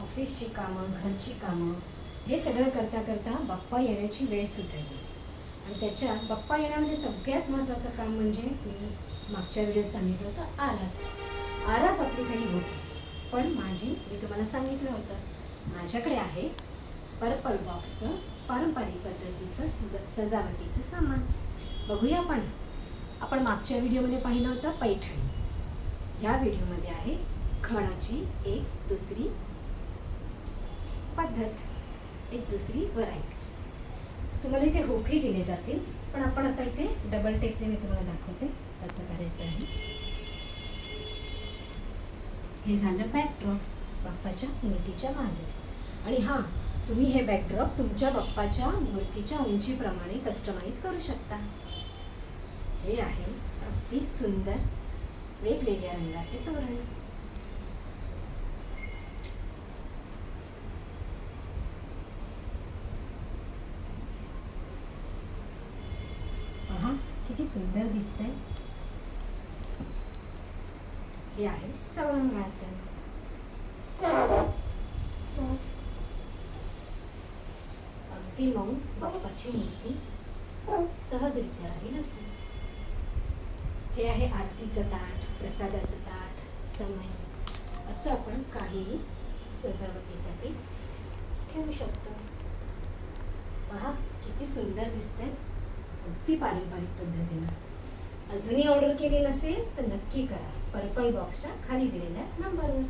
ऑफिसची कामं, घरची कामं हे सगळं करता करता बाप्पा येण्याची वेळ सुद्धा येईल. आणि त्याच्यात बाप्पा येण्यामध्ये सगळ्यात महत्त्वाचं काम म्हणजे मी मागच्या व्हिडिओत सांगितलं होतं आरास. आरास आपली काही होती, पण मी तुम्हाला सांगितलं होतं माझ्याकडे आहे पर्पल बॉक्सचं पारंपरिक पद्धतीचं सजावटीचं सामान. बघूया आपण मागच्या व्हिडिओमध्ये पाहिलं होतं पैठणी. ह्या व्हिडिओमध्ये आहे खणाची एक दुसरी पद्धत, एक दुसरी व्हरायटी. तुम्हाला इथे हुकही दिले जातील, पण आपण आता इथे डबल टेपने मी तुम्हाला दाखवते कसं करायचं आहे. हे झालं बॅकड्रॉप बाप्पाच्या मूर्तीच्या मागे. आणि हां, तुम्ही हे बॅकड्रॉप तुमच्या बाप्पाच्या मूर्तीच्या उंचीप्रमाणे कस्टमाइज करू शकता. हे आहे अगदी सुंदर वेगवेगळ्या रंगाचे तोरण. पहा किती सुंदर दिसतंय. हे आहे चौरंगासन. अगदी मऊ बाप्पाची मूर्ती सहजरित्या राहील असे. हे आहे आरतीचं ताट, प्रसादाचं ताट, समय असं आपण काहीही सजावटीसाठी ठेवू शकतो. पहा किती सुंदर दिसतंय, अगदी पारंपरिक पद्धतीनं. अजूनही ऑर्डर केली नसेल तर नक्की करा पर्पल बॉक्सच्या खाली दिलेल्या नंबरवर.